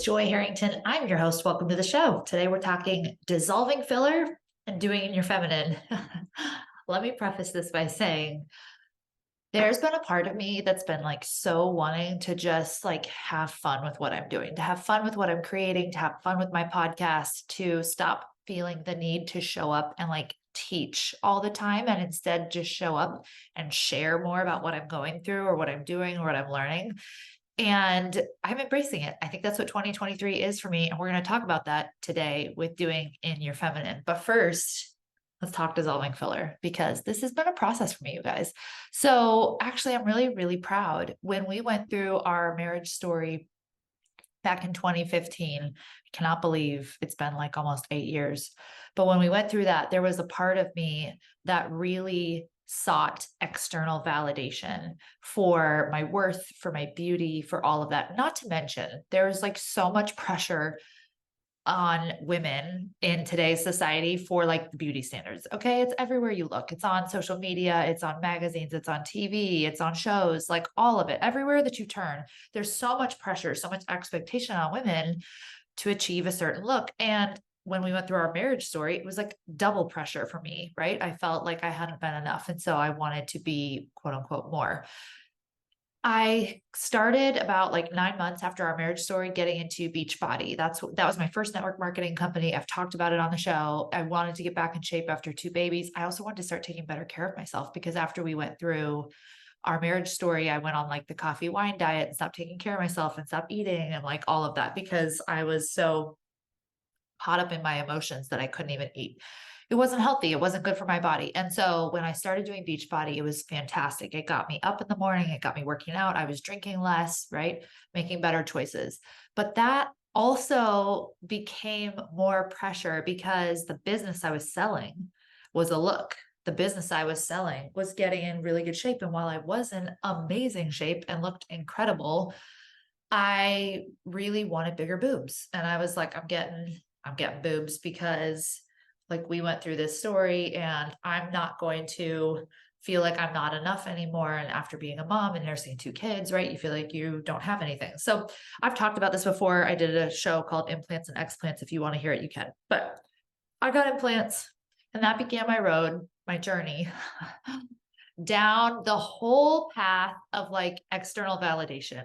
Joy Harrington. I'm your host. Welcome to the show. Today we're talking dissolving filler and doing it in your feminine. Let me preface this by saying there's been a part of me that's been like so wanting to just like have fun with what I'm doing, to have fun with what I'm creating, to have fun with my podcast, to stop feeling the need to show up and like teach all the time and instead just show up and share more about what I'm going through or what I'm doing or what I'm learning. And I'm embracing it. I think that's what 2023 is for me. And we're going to talk about that today with doing in your feminine. But first, let's talk dissolving filler because this has been a process for me, you guys. So actually, I'm really, really proud. When we went through our marriage story back in 2015, I cannot believe it's been like almost 8 years. But when we went through that, there was a part of me that really sought external validation for my worth, for my beauty, for all of that. Not to mention, there's like so much pressure on women in today's society for like the beauty standards. Okay. It's everywhere you look. It's on social media, it's on magazines, it's on TV, it's on shows, like all of it. Everywhere that you turn, there's so much pressure, so much expectation on women to achieve a certain look. And when we went through our marriage story, it was like double pressure for me, right? I felt like I hadn't been enough. And so I wanted to be quote unquote more. I started about like 9 months after our marriage story getting into Beachbody. That was my first network marketing company. I've talked about it on the show. I wanted to get back in shape after 2 babies. I also wanted to start taking better care of myself because after we went through our marriage story, I went on like the coffee wine diet and stopped taking care of myself and stopped eating and like all of that because I was so caught up in my emotions that I couldn't even eat. It wasn't healthy. It wasn't good for my body. And so when I started doing Beachbody, it was fantastic. It got me up in the morning. It got me working out. I was drinking less, right? Making better choices. But that also became more pressure because the business I was selling was a look. The business I was selling was getting in really good shape. And while I was in amazing shape and looked incredible, I really wanted bigger boobs. And I was like, I'm getting boobs because like we went through this story and I'm not going to feel like I'm not enough anymore. And after being a mom and nursing 2 kids, right, you feel like you don't have anything. So I've talked about this before. I did a show called Implants and Explants. If you want to hear it, you can. But I got implants and that began my road, my journey down the whole path of like external validation,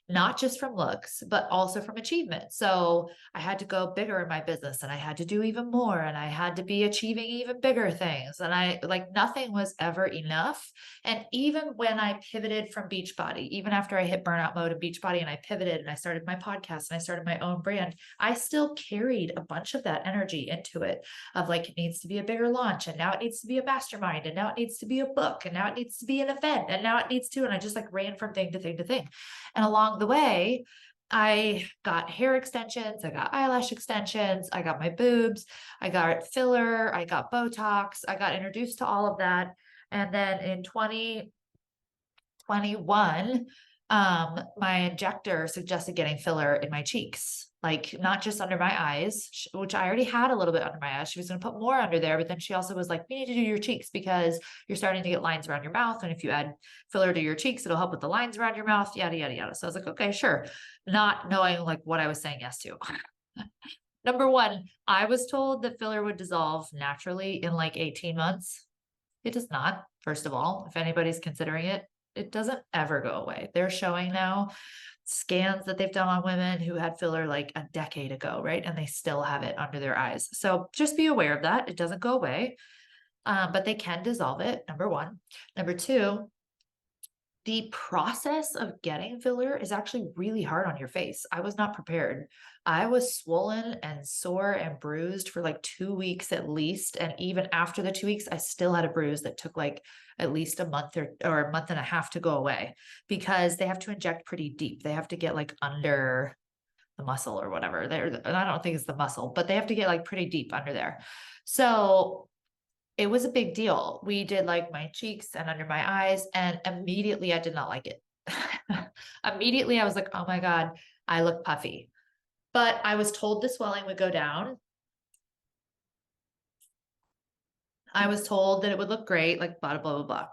not just from looks, but also from achievement. So I had to go bigger in my business and I had to do even more and I had to be achieving even bigger things. And I like nothing was ever enough. And even when I pivoted from Beachbody, even after I hit burnout mode in Beachbody and I pivoted and I started my podcast and I started my own brand, I still carried a bunch of that energy into it of like, it needs to be a bigger launch. And now it needs to be a mastermind. And now it needs to be a book. And now it needs to be an event. And now it needs to, and I just like ran from thing to thing to thing. And along the way, I got hair extensions, I got eyelash extensions, I got my boobs, I got filler, I got Botox, I got introduced to all of that. And then in 2021, my injector suggested getting filler in my cheeks, like not just under my eyes, which I already had a little bit under my eyes. She was going to put more under there, but then she also was like, "You need to do your cheeks because you're starting to get lines around your mouth. And if you add filler to your cheeks, it'll help with the lines around your mouth, yada, yada, yada." So I was like, okay, sure. Not knowing like what I was saying yes to. Number one, I was told that filler would dissolve naturally in like 18 months. It does not, first of all. If anybody's considering it, it doesn't ever go away. They're showing now scans that they've done on women who had filler like a decade ago, right? And they still have it under their eyes. So just be aware of that. It doesn't go away, but they can dissolve it, number one. Number two, the process of getting filler is actually really hard on your face. I was not prepared. I was swollen and sore and bruised for like 2 weeks at least. And even after the 2 weeks, I still had a bruise that took like at least a month or a month and a half to go away because they have to inject pretty deep. They have to get like under the muscle or whatever. And I don't think it's the muscle, but they have to get like pretty deep under there. So it was a big deal. We did like my cheeks and under my eyes, and immediately I did not like it. Immediately I was like, oh my God, I look puffy. But I was told the swelling would go down. I was told that it would look great, like blah, blah, blah, blah.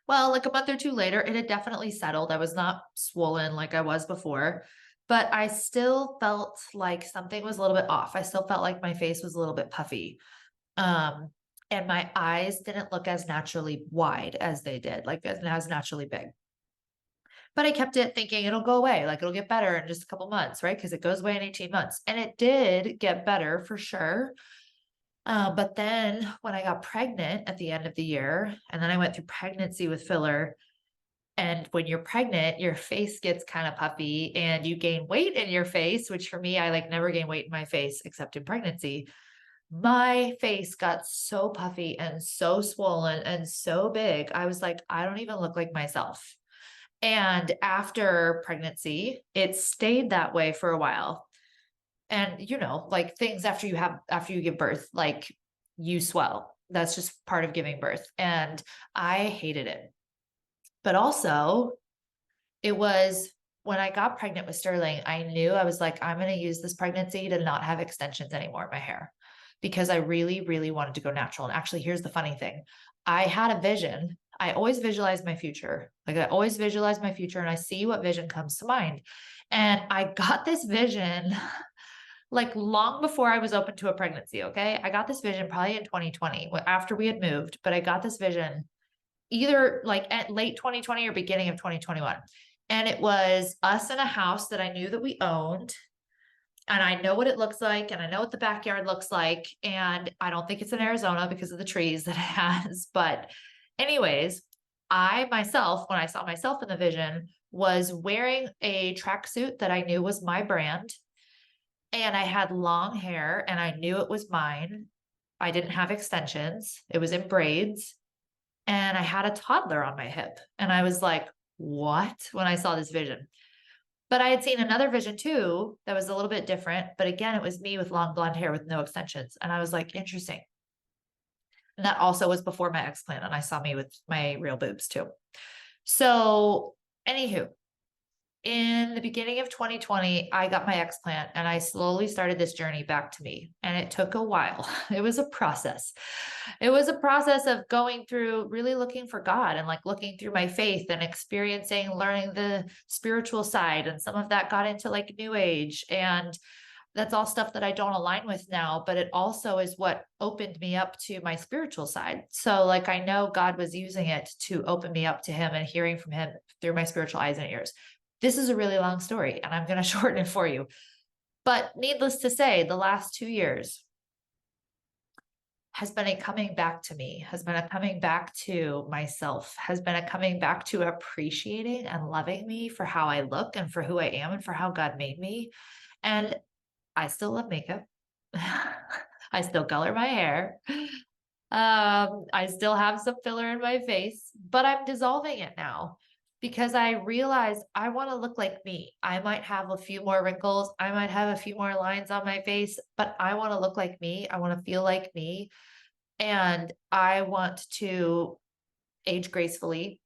Well, like a month or two later, it had definitely settled. I was not swollen like I was before, but I still felt like something was a little bit off. I still felt like my face was a little bit puffy. Um, and my eyes didn't look as naturally wide as they did, like as naturally big. But I kept it thinking it'll go away, like it'll get better in just a couple months, right? Because it goes away in 18 months. And it did get better for sure. But then when I got pregnant at the end of the year, and then I went through pregnancy with filler. And when you're pregnant, your face gets kind of puffy and you gain weight in your face, which for me, I like never gain weight in my face except in pregnancy. My face got so puffy and so swollen and so big. I was like, I don't even look like myself. And after pregnancy, it stayed that way for a while. And like things after you give birth, like you swell. That's just part of giving birth. And I hated it. But also, it was when I got pregnant with Sterling, I knew I was like, I'm going to use this pregnancy to not have extensions anymore in my hair because I really, really wanted to go natural. And actually, here's the funny thing. I had a vision. I always visualize my future. Like I always visualize my future and I see what vision comes to mind. And I got this vision like long before I was open to a pregnancy. Okay. I got this vision probably in 2020 after we had moved, but I got this vision either like at late 2020 or beginning of 2021. And it was us in a house that I knew that we owned. And I know what it looks like, and I know what the backyard looks like. And I don't think it's in Arizona because of the trees that it has. But, anyways, I myself, when I saw myself in the vision, was wearing a tracksuit that I knew was my brand. And I had long hair, and I knew it was mine. I didn't have extensions, it was in braids. And I had a toddler on my hip. And I was like, what? When I saw this vision. But I had seen another vision too that was a little bit different. But again, it was me with long blonde hair with no extensions. And I was like, interesting. And that also was before my explant. And I saw me with my real boobs too. So, anywho, in the beginning of 2020, I got my explant and I slowly started this journey back to me. And it took a while. It was a process. It was a process of going through really looking for God and like looking through my faith and experiencing, learning the spiritual side. And some of that got into like New Age. And that's all stuff that I don't align with now, but it also is what opened me up to my spiritual side. So, like, I know God was using it to open me up to Him and hearing from Him through my spiritual eyes and ears. This is a really long story, and I'm going to shorten it for you. But needless to say, the last 2 years has been a coming back to me, has been a coming back to myself, has been a coming back to appreciating and loving me for how I look and for who I am and for how God made me. And I still love makeup. I still color my hair. I still have some filler in my face, but I'm dissolving it now because I realize I want to look like me. I might have a few more wrinkles. I might have a few more lines on my face, but I want to look like me. I want to feel like me. And I want to age gracefully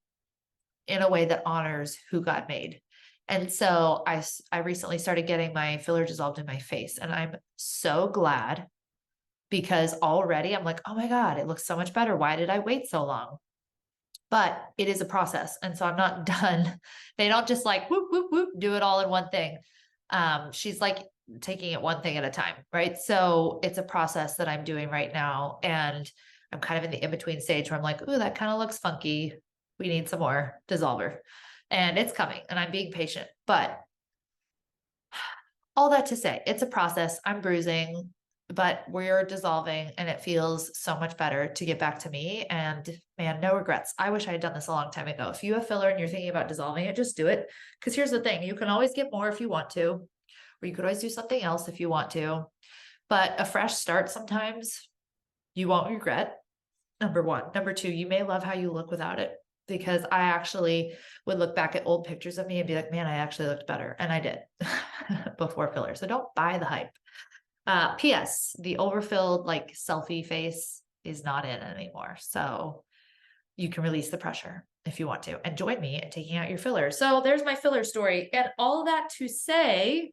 in a way that honors who God made. And so I recently started getting my filler dissolved in my face, and I'm so glad because already I'm like, oh my God, it looks so much better. Why did I wait so long? But it is a process. And so I'm not done. They don't just like whoop, whoop, whoop, do it all in one thing. She's like taking it one thing at a time, right? So it's a process that I'm doing right now. And I'm kind of in the in-between stage where I'm like, ooh, that kind of looks funky. We need some more dissolver. And it's coming and I'm being patient. But all that to say, it's a process. I'm bruising, but we're dissolving and it feels so much better to get back to me. And man, no regrets. I wish I had done this a long time ago. If you have filler and you're thinking about dissolving it, just do it. Because here's the thing, you can always get more if you want to, or you could always do something else if you want to. But a fresh start sometimes you won't regret. Number one. Number two, you may love how you look without it. Because I actually would look back at old pictures of me and be like, man, I actually looked better. And I did before filler. So don't buy the hype. P.S. The overfilled like selfie face is not in anymore. So you can release the pressure if you want to and join me in taking out your filler. So there's my filler story. And all that to say,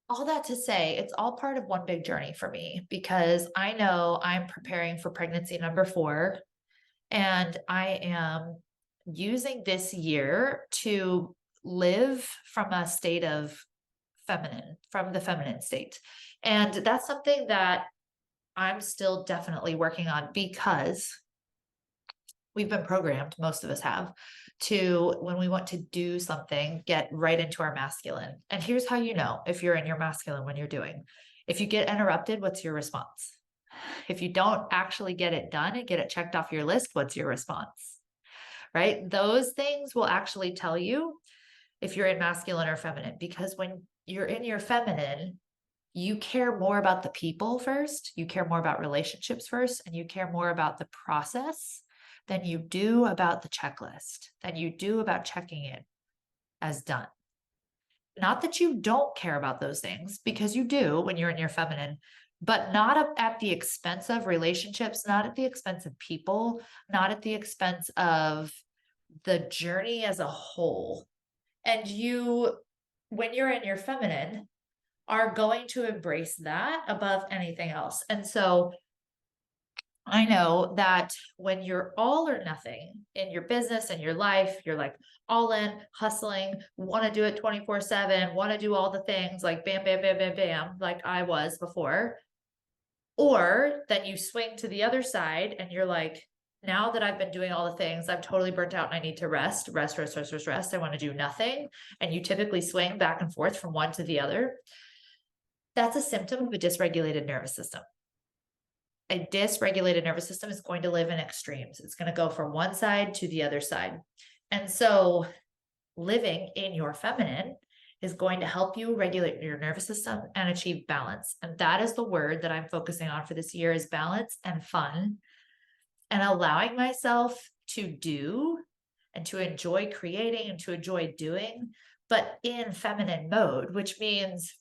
it's all part of one big journey for me because I know I'm preparing for pregnancy number 4. And I am using this year to live from a state of feminine, from the feminine state. And that's something that I'm still definitely working on because we've been programmed, most of us have, to when we want to do something, get right into our masculine. And here's how you know if you're in your masculine when you're doing. If you get interrupted, what's your response? If you don't actually get it done and get it checked off your list, what's your response? Right? Those things will actually tell you if you're in masculine or feminine, because when you're in your feminine, you care more about the people first, you care more about relationships first, and you care more about the process than you do about the checklist, than you do about checking it as done. Not that you don't care about those things, because you do when you're in your feminine, but not at the expense of relationships, not at the expense of people, not at the expense of the journey as a whole. And you, when you're in your feminine, are going to embrace that above anything else. And so I know that when you're all or nothing in your business and your life, you're like all in, hustling, want to do it 24/7, want to do all the things like bam, bam, bam, bam, bam, like I was before. Or then you swing to the other side and you're like, now that I've been doing all the things, I'm totally burnt out and I need to rest, rest, rest, rest, rest, rest. I want to do nothing. And you typically swing back and forth from one to the other. That's a symptom of a dysregulated nervous system. A dysregulated nervous system is going to live in extremes. It's going to go from one side to the other side. And so living in your feminine is going to help you regulate your nervous system and achieve balance. And that is the word that I'm focusing on for this year is balance and fun, and allowing myself to do and to enjoy creating and to enjoy doing, but in feminine mode, which means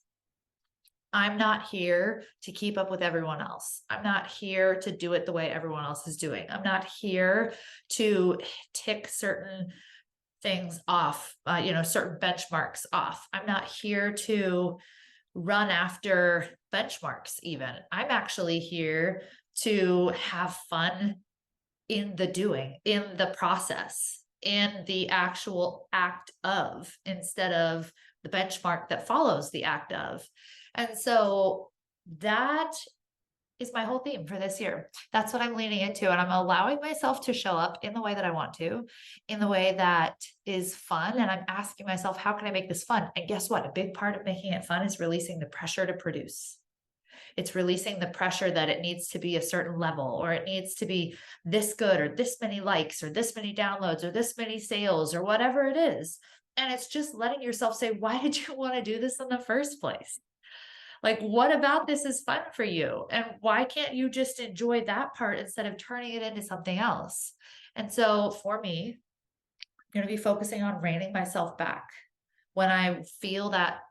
I'm not here to keep up with everyone else. I'm not here to do it the way everyone else is doing. I'm not here to tick certain things off, certain benchmarks off. I'm not here to run after benchmarks even. I'm actually here to have fun in the doing, in the process, in the actual act of, instead of the benchmark that follows the act of. And so that is my whole theme for this year. That's what I'm leaning into. And I'm allowing myself to show up in the way that I want to, in the way that is fun. And I'm asking myself, how can I make this fun? And guess what? A big part of making it fun is releasing the pressure to produce. It's releasing the pressure that it needs to be a certain level, or it needs to be this good, or this many likes, or this many downloads, or this many sales, or whatever it is. And it's just letting yourself say, why did you want to do this in the first place? Like, what about this is fun for you? And why can't you just enjoy that part instead of turning it into something else? And so for me, I'm going to be focusing on reining myself back. When I feel that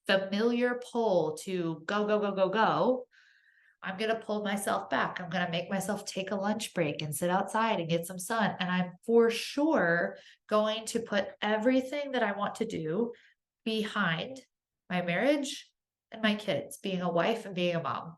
familiar pull to go, go, go, go, go, I'm going to pull myself back. I'm going to make myself take a lunch break and sit outside and get some sun. And I'm for sure going to put everything that I want to do behind my marriage and my kids, being a wife and being a mom,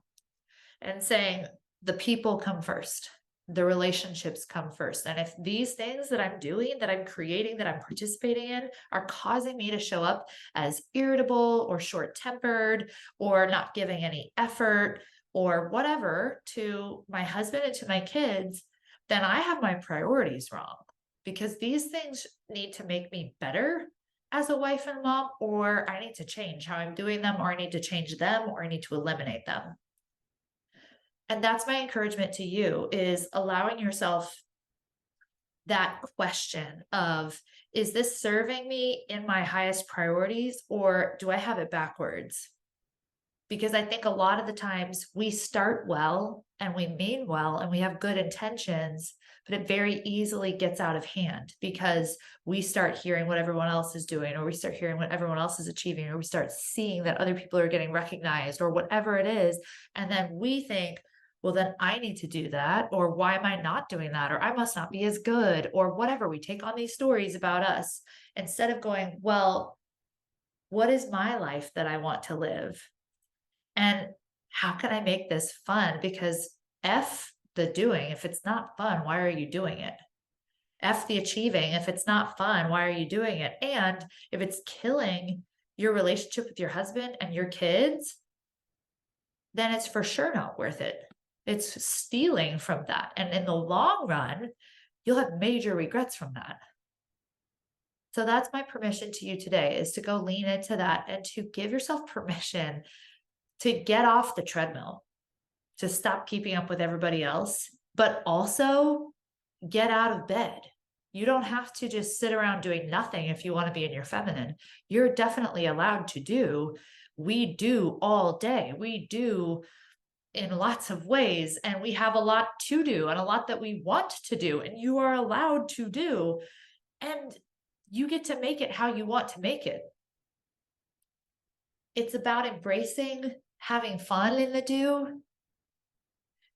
and saying the people come first, the relationships come first. And if these things that I'm doing, that I'm creating, that I'm participating in are causing me to show up as irritable or short-tempered or not giving any effort or whatever to my husband and to my kids, then I have my priorities wrong, because these things need to make me better as a wife and mom, or I need to change how I'm doing them, or I need to change them, or I need to eliminate them. And that's my encouragement to you, is allowing yourself that question of, is this serving me in my highest priorities, or do I have it backwards? Because I think a lot of the times we start well and we mean well and we have good intentions, but it very easily gets out of hand because we start hearing what everyone else is doing, or we start hearing what everyone else is achieving, or we start seeing that other people are getting recognized, or whatever it is. And then we think, well, then I need to do that, or why am I not doing that? Or I must not be as good, or whatever. We take on these stories about us instead of going, well, what is my life that I want to live? And how can I make this fun? Because F the doing, if it's not fun, why are you doing it? F the achieving. If it's not fun, why are you doing it? And if it's killing your relationship with your husband and your kids, then it's for sure not worth it. It's stealing from that. And in the long run, you'll have major regrets from that. So that's my permission to you today, is to go lean into that and to give yourself permission to get off the treadmill, to stop keeping up with everybody else, but also get out of bed. You don't have to just sit around doing nothing if you want to be in your feminine. You're definitely allowed to do. We do all day. We do in lots of ways, and we have a lot to do and a lot that we want to do, and you are allowed to do, and you get to make it how you want to make it. It's about embracing having fun in the do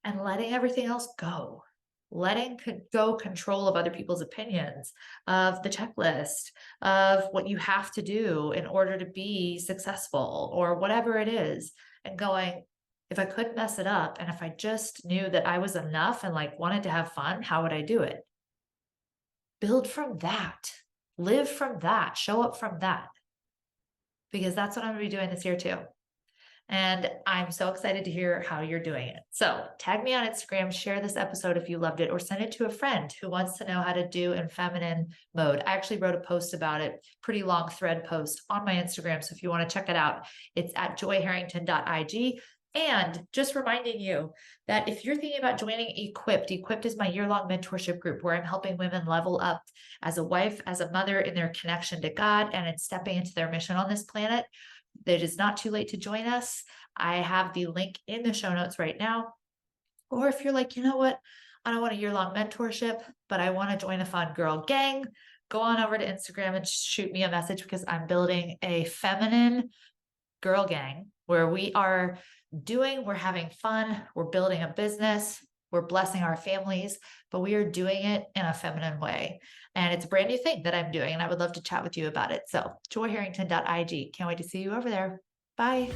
and letting everything else go. Letting go control of other people's opinions, of the checklist, of what you have to do in order to be successful or whatever it is, and going, if I couldn't mess it up and if I just knew that I was enough and like wanted to have fun, how would I do it? Build from that, live from that, show up from that, because that's what I'm going to be doing this year too. And I'm so excited to hear how you're doing it. So tag me on Instagram, share this episode if you loved it, or send it to a friend who wants to know how to do in feminine mode. I actually wrote a post about it, pretty long thread post on my Instagram. So if you want to check it out, it's at joyharrington.ig. And just reminding you that if you're thinking about joining Equipped is my year-long mentorship group where I'm helping women level up as a wife, as a mother, in their connection to God and in stepping into their mission on this planet. It is not too late to join us. I have the link in the show notes right now. Or if you're like, you know what, I don't want a year-long mentorship, but I want to join a fun girl gang, go on over to Instagram and shoot me a message, because I'm building a feminine girl gang where we're having fun, we're building a business, we're blessing our families, but we are doing it in a feminine way. And it's a brand new thing that I'm doing, and I would love to chat with you about it. So joyharrington.ig. Can't wait to see you over there. Bye.